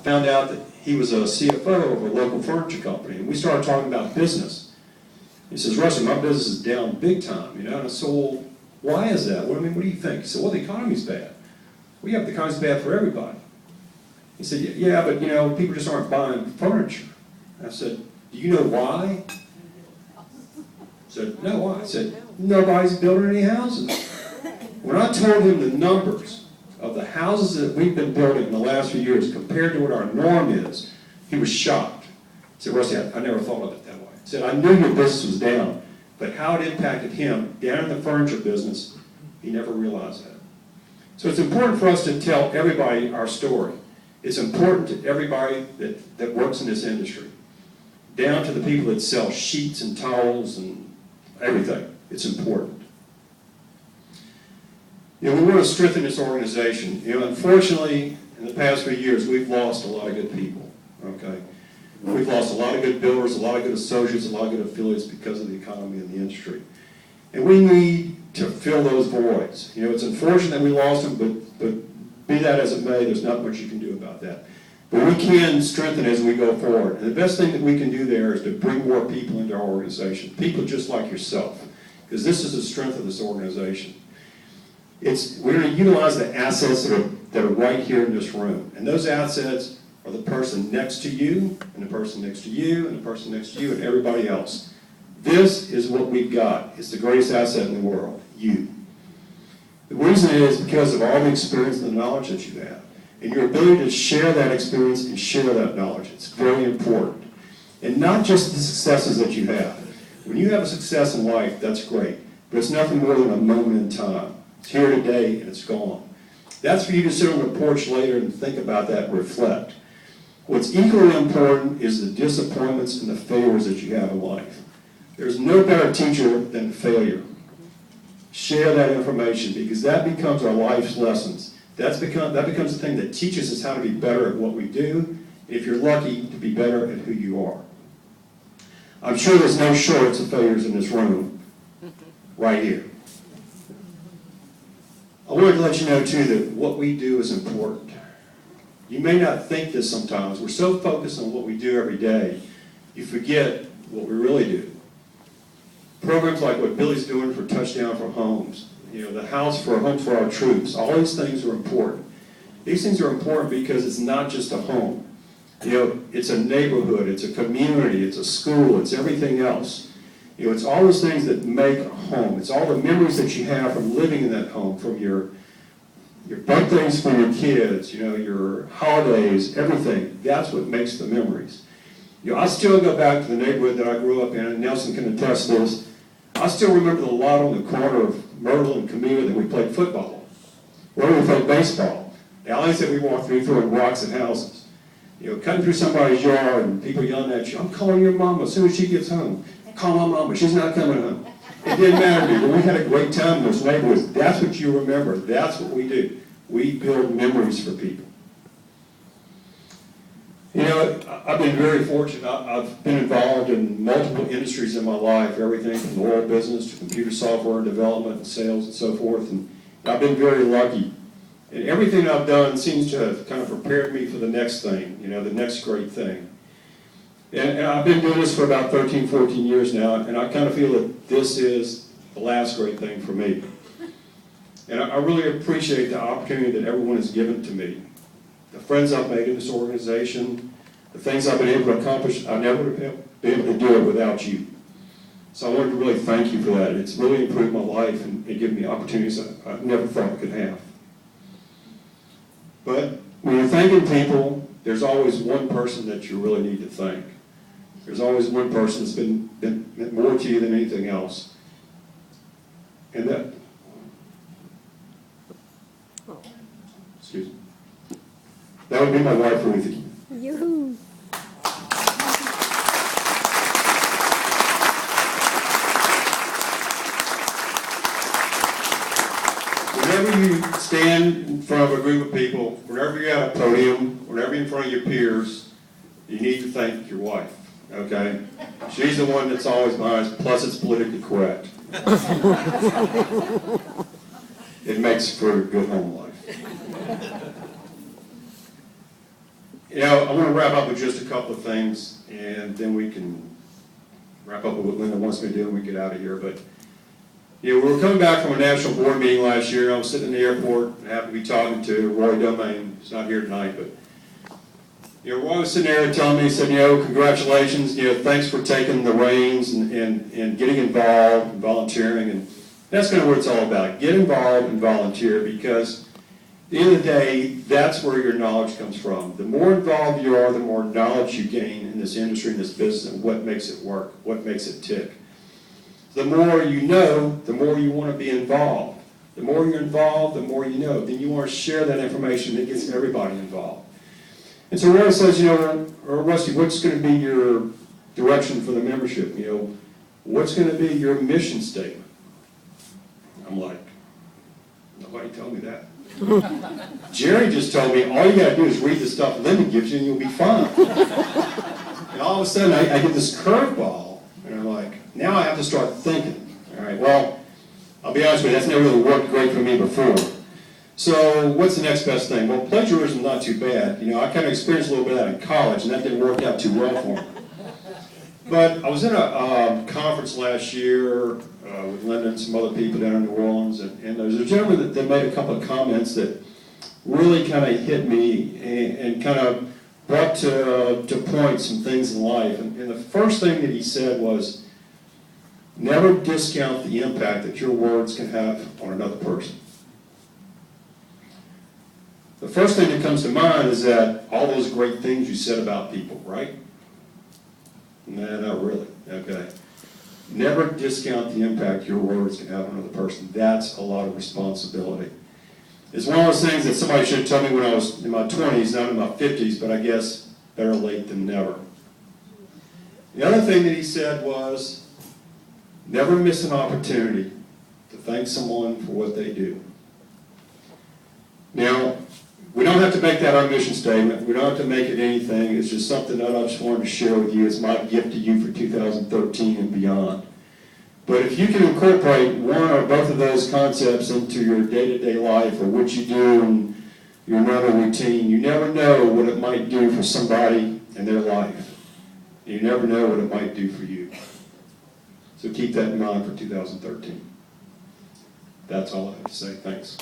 found out that he was a CFO of a local furniture company, and we started talking about business. He says, Rusty, my business is down big time, And I said, well, why is that? What do you think? He said, well, the economy's bad. Well, yeah, the economy's bad for everybody. He said, yeah, but people just aren't buying furniture. I said, do you know why? He said, no, why? I said, nobody's building any houses. When I told him the numbers of the houses that we've been building in the last few years compared to what our norm is, he was shocked. He said, Rusty, I never thought of it that way. He said, I knew your business was down, but how it impacted him down in the furniture business, he never realized that. So it's important for us to tell everybody our story. It's important to everybody that works in this industry, down to the people that sell sheets and towels and everything. It's important. We want to strengthen this organization. Unfortunately, in the past few years, we've lost a lot of good people, okay? We've lost a lot of good builders, a lot of good associates, a lot of good affiliates because of the economy and the industry. And we need to fill those voids. It's unfortunate that we lost them, but be that as it may, there's not much you can do about that. But we can strengthen as we go forward. And the best thing that we can do there is to bring more people into our organization, people just like yourself, because this is the strength of this organization. We're going to utilize the assets that are right here in this room. And those assets are the person next to you, and the person next to you, and the person next to you, and everybody else. This is what we've got. It's the greatest asset in the world, you. The reason is because of all the experience and the knowledge that you have, and your ability to share that experience and share that knowledge. It's very important. And not just the successes that you have. When you have a success in life, that's great, but it's nothing more than a moment in time. It's here today and it's gone. That's for you to sit on the porch later and think about that and reflect. What's equally important is the disappointments and the failures that you have in life. There's no better teacher than failure. Share that information because that becomes our life's lessons. That becomes the thing that teaches us how to be better at what we do, if you're lucky to be better at who you are. I'm sure there's no shortage of failures in this room, right here. I wanted to let you know, too, that what we do is important. You may not think this sometimes. We're so focused on what we do every day, you forget what we really do. Programs like what Billy's doing for Touchdown for Homes, the House for Homes for Our Troops, all these things are important. These things are important because it's not just a home. It's a neighborhood, it's a community, it's a school, it's everything else. It's all those things that make a home. It's all the memories that you have from living in that home, from your birthdays for your kids, your holidays, everything. That's what makes the memories. I still go back to the neighborhood that I grew up in, and Nelson can attest this. I still remember the lot on the corner of Myrtle and Camilla that we played football, where we played baseball. The alleys that we walked through throwing rocks at houses. Cutting through somebody's yard and people yelling at you, I'm calling your mama as soon as she gets home. Call my mama, she's not coming home. It didn't matter to me, but we had a great time in those neighborhoods. That's what you remember. That's what we do. We build memories for people. I've been very fortunate. I've been involved in multiple industries in my life, everything from the oil business to computer software development and sales and so forth. And I've been very lucky. And everything I've done seems to have kind of prepared me for the next thing, the next great thing. And I've been doing this for about 13, 14 years now, and I kind of feel that this is the last great thing for me. And I really appreciate the opportunity that everyone has given to me. The friends I've made in this organization, the things I've been able to accomplish, I never would have been able to do it without you. So I wanted to really thank you for that. It's really improved my life and given me opportunities I never thought I could have. But when you're thanking people, there's always one person that you really need to thank. There's always one person that's been more to you than anything else. And that would be my wife, Ruthie. Yoo-hoo. Whenever you stand in front of a group of people, whenever you're at a podium, whenever you're in front of your peers, you need to thank your wife, okay? She's the one that's always behind us, plus it's politically correct. It makes for a good home life. I want to wrap up with just a couple of things, and then we can wrap up with what Linda wants me to do and we get out of here. But we were coming back from a national board meeting last year. I was sitting in the airport and happened to be talking to Roy Domain. He's not here tonight, but Roy was sitting there telling me, he said, congratulations, thanks for taking the reins and getting involved and volunteering. And that's kind of what it's all about. Get involved and volunteer, because at the end of the day, that's where your knowledge comes from. The more involved you are, the more knowledge you gain in this industry, in this business, and what makes it work, what makes it tick. The more you know, the more you want to be involved. The more you're involved, the more you know. Then you want to share that information that gets everybody involved. And so Roy says, Rusty, what's going to be your direction for the membership? What's going to be your mission statement? I'm like, nobody told me that. Jerry just told me, all you got to do is read the stuff Linda gives you and you'll be fine. And all of a sudden, I get this curveball, and I'm like, now I have to start thinking. All right, well, I'll be honest with you, that's never really worked great for me before. So what's the next best thing? Well, plagiarism is not too bad. I kind of experienced a little bit of that in college, and that didn't work out too well for me. But I was in a conference last year with Linda and some other people down in New Orleans, and there was a gentleman that made a couple of comments that really kind of hit me and kind of brought to point some things in life. And the first thing that he said was, never discount the impact that your words can have on another person. The first thing that comes to mind is that all those great things you said about people, right? No, not really. Okay. Never discount the impact your words can have on another person. That's a lot of responsibility. It's one of those things that somebody should have told me when I was in my 20s, not in my 50s, but I guess better late than never. The other thing that he said was, never miss an opportunity to thank someone for what they do. Now, we don't have to make that our mission statement. We don't have to make it anything. It's just something that I just wanted to share with you. It's my gift to you for 2013 and beyond. But if you can incorporate one or both of those concepts into your day-to-day life or what you do in your normal routine, you never know what it might do for somebody in their life. You never know what it might do for you. So keep that in mind for 2013. That's all I have to say. Thanks.